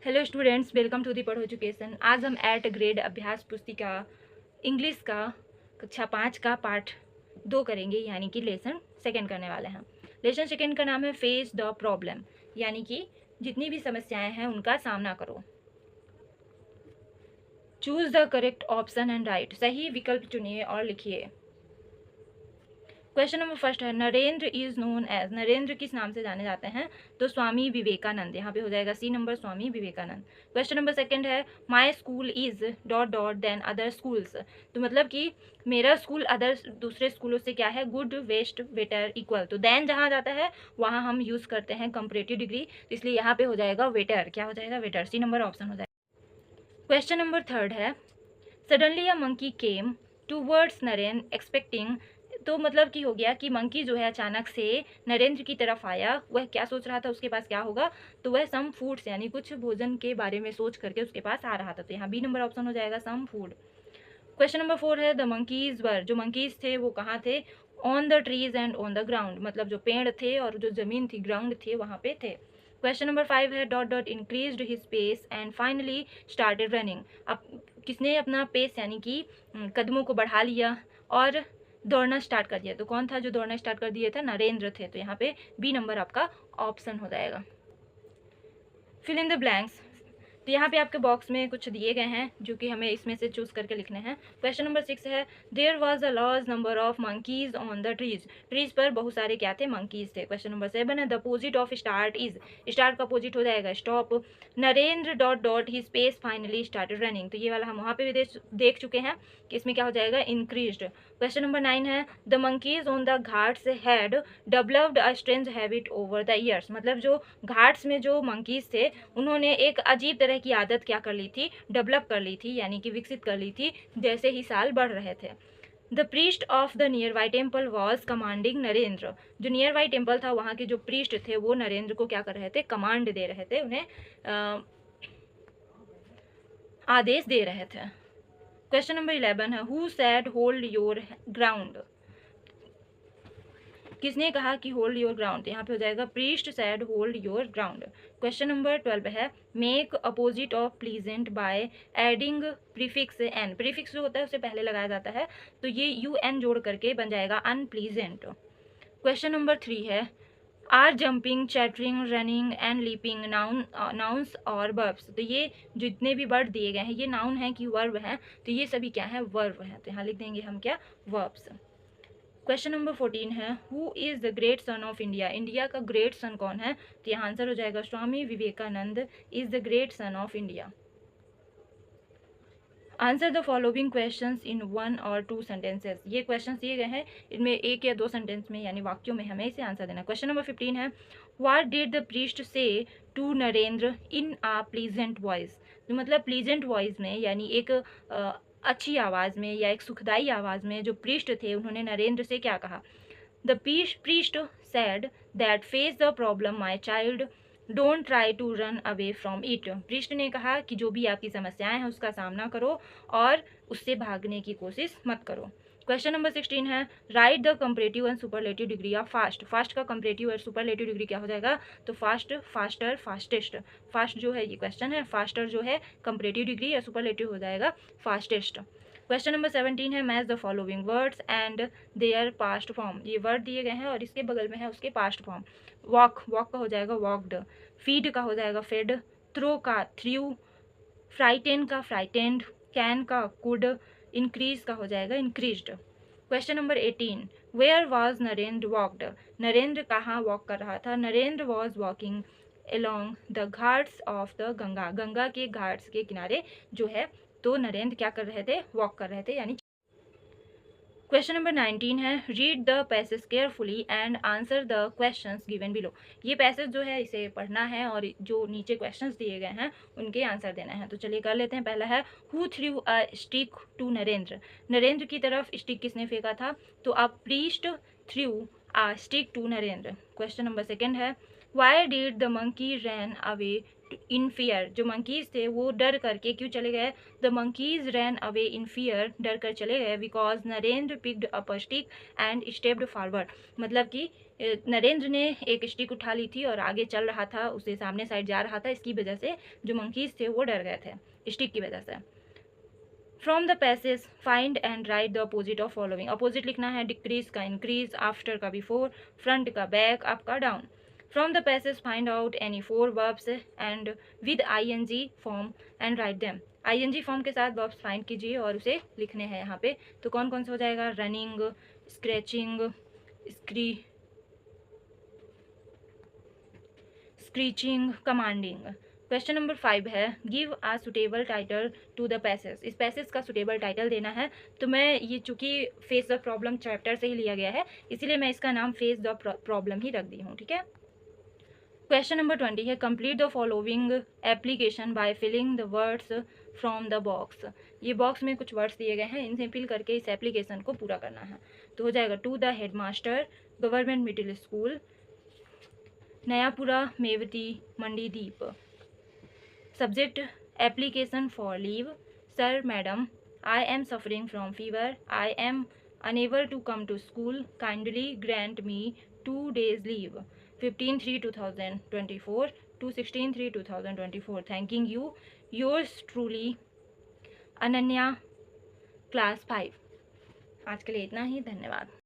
Hello students, welcome to the Padho Education. आज हम eight grade अभ्यास पुस्तिका इंग्लिश का कक्षा 5 का पार्ट 2 करेंगे, यानी कि लेसन सेकेंड करने वाले हैं। लेसन सेकेंड का नाम है फेस द प्रॉब्लम, यानी कि जितनी भी समस्याएं हैं उनका सामना करो। Choose the correct option and write, सही विकल्प चुनिए और लिखिए। क्वेश्चन नंबर फर्स्ट है, Narendra is known as, Narendra किस नाम से जाने जाते हैं? तो स्वामी विवेकानंद, यहाँ पे हो जाएगा C number, Swami Vivekananda. Question number second है, my school is dot dot than other schools, तो मतलब कि मेरा स्कूल अदर दूसरे स्कूलों से क्या है, गुड वेस्ट बेटर इक्वल, तो देन जहाँ जाता है वहाँ हम यूज़ करते हैं कंपरेटिव डिग्री, इसलिए यहाँ पे हो जाएगा वेटर, क्या हो जाएगा, वेटर, सी नंबर ऑप्शन हो जाएगा। क्वेश्चन नंबर थर्ड है, suddenly a monkey came towards Narendra expecting, तो मतलब कि हो गया कि मंकी जो है अचानक से नरेंद्र की तरफ आया, वह क्या सोच रहा था, उसके पास क्या होगा, तो वह सम फूड्स यानी कुछ भोजन के बारे में सोच करके उसके पास आ रहा था, तो यहाँ बी नंबर ऑप्शन हो जाएगा, सम फूड। क्वेश्चन नंबर 4 है, द मंकीज वर, जो मंकीज थे वो कहाँ थे, on the trees and on the ground, मतलब जो पेड़ थे और जो जमीन थी, ग्राउंड थे, वहाँ पे थे। क्वेश्चन नंबर 5 है, dot dot increased his pace and finally started running, अब किसने अपना पेस यानी कि कदमों को बढ़ा लिया और दौड़ना स्टार्ट कर दिया, तो कौन था जो दौड़ना स्टार्ट कर दिया था, नरेंद्र थे, तो यहाँ पे बी नंबर आपका ऑप्शन हो जाएगा। फिल इन द ब्लैंक्स, तो यहाँ पे आपके बॉक्स में कुछ दिए गए हैं जो कि हमें इसमें से चूज करके लिखने हैं। क्वेश्चन नंबर 6 है, there was a large number of monkeys on the trees, trees पर बहुत सारे क्या थे, मंकीज थे। क्वेश्चन नंबर 7 है, the opposite of start is, start का अपोजिट हो जाएगा स्टॉप, नरेंद्र डॉट डॉट ही स्पेस फाइनली स्टार्टेड रनिंग, तो ये वाला हम वहाँ पे भी देख चुके हैं कि इसमें क्या हो जाएगा, इंक्रीज्ड। क्वेश्चन नंबर 9 है, the monkeys on the Ghats had developed a strange habit over the years, मतलब जो घाट्स में जो मंकीज थे उन्होंने एक अजीब तरह की आदत क्या कर ली थी, डेवलप कर ली थी, यानी कि विकसित कर ली थी जैसे ही साल बढ़ रहे थे। The priest of the nearby temple was commanding Narendra, जो नियर वाई टेम्पल था वहाँ के जो प्रीस्ट थे वो नरेंद्र को क्या कर रहे थे, कमांड दे रहे थे, उन्हें आदेश दे रहे थे। क्वेश्चन नंबर 11 है, who said hold your ground, किसने कहा कि होल्ड योर ग्राउंड, यहाँ पे हो जाएगा priest said hold your ground. Question number 12 है, make opposite of pleasant by adding prefix un, prefix जो होता है उसे पहले लगाया जाता है, तो ये यू एन जोड़ करके बन जाएगा अनप्लीजेंट। क्वेश्चन नंबर 3 है, are jumping chattering running and leaping nouns और वर्ब्स, तो ये जितने भी वर्ड दिए गए हैं ये नाउन है कि वर्ब हैं, तो ये सभी क्या है, वर्ब हैं, तो यहाँ लिख देंगे हम क्या, वर्ब्स। क्वेश्चन नंबर 14 है, who is the great son of India, India का ग्रेट सन कौन है, तो यहाँ आंसर हो जाएगा Swami Vivekananda is the great son of India. Answer the following questions in 1 और 2 सेंटेंसेस, ये क्वेश्चंस दिए गए हैं, इनमें एक या दो सेंटेंस में यानी वाक्यों में हमें इसे आंसर देना। क्वेश्चन नंबर 15 है, what did the priest say to Narendra in a pleasant voice, तो मतलब प्लीजेंट वॉइस में यानी एक अच्छी आवाज़ में या एक सुखदाई आवाज़ में जो प्रीस्ट थे उन्होंने नरेंद्र से क्या कहा। The priest said that face the problem my child, don't try to run away from it, priest ने कहा कि जो भी आपकी समस्याएं हैं उसका सामना करो और उससे भागने की कोशिश मत करो। क्वेश्चन नंबर 16 है, right the comparative and superlative degree of fast, fast का कंपरेटिव और सुपरलेटिव डिग्री क्या हो जाएगा, तो फास्ट, फास्टर, फास्टेस्ट, फास्ट जो है ये क्वेश्चन है, फास्टर जो है कंपरेटिव डिग्री और सुपरलेटिव हो जाएगा फास्टेस्ट। क्वेश्चन नंबर 17 है, match the following words and there past form, ये वर्ड दिए गए हैं और इसके बगल में है उसके पास्ट फॉर्म। वॉक, वॉक का हो जाएगा वॉकड, फीड का हो जाएगा फेड, थ्रो का थ्रू, फ्राइटेन का फ्राइटेंड, कैन का कुड, इंक्रीज का हो जाएगा increased. Question number 18, where was Narendra walked, Narendra कहाँ वॉक कर रहा था, Narendra was walking along the ghats of the Ganga, Ganga के घाट्स के किनारे जो है, तो नरेंद्र क्या कर रहे थे, वॉक कर रहे थे यानी। क्वेश्चन नंबर 19 है, read the passage carefully and answer the questions given below, ये पैसेज जो है इसे पढ़ना है और जो नीचे क्वेश्चंस दिए गए हैं उनके आंसर देना है, तो चलिए कर लेते हैं। पहला है, who threw a stick to Narendra, Narendra की तरफ स्टिक किसने फेंका था, तो a priest threw a stick to Narendra. Question number 2 है, why did the monkey ran away in fear, जो मंकीज थे वो डर करके क्यों चले गए, the monkeys ran away in fear, डर कर चले गए, because Narendra picked up a stick and stepped forward, मतलब कि नरेंद्र ने एक स्टिक उठा ली थी और आगे चल रहा था, उसे सामने साइड जा रहा था, इसकी वजह से जो मंकीज थे वो डर गए थे स्टिक की वजह से। From the passage find and write the opposite of following, opposite लिखना है, डिक्रीज का इंक्रीज, आफ्टर का बिफोर, फ्रंट का बैक, अप का down. From the passage find out any 4 verbs and with ING form and write them, ING form के साथ verbs find कीजिए और उसे लिखने हैं यहाँ पे। तो कौन कौन सा हो जाएगा, running, scratching, screeching, commanding. Question number 5 है, give a suitable title to the passage, इस पैसेज का सुटेबल टाइटल देना है। तो मैं ये चूंकि फेस द प्रॉब्लम चैप्टर से ही लिया गया है, इसीलिए मैं इसका नाम फेस द प्रॉब्लम ही रख दी हूँ, ठीक है। क्वेश्चन नंबर 20 है, complete the following application by filling the words from the box, ये बॉक्स में कुछ वर्ड्स दिए गए हैं, इनसे फिल करके इस एप्लीकेशन को पूरा करना है। तो हो जाएगा, to the headmaster, government middle school, Nayapura, Mewati, Mandideep. Subject, application for leave, sir madam, I am suffering from fever, I am unable to come to school, kindly grant me 2 days leave, 15/3/2024 to 16/3/2024, thanking you, yours truly, Ananya, class 5। आज के लिए इतना ही, धन्यवाद।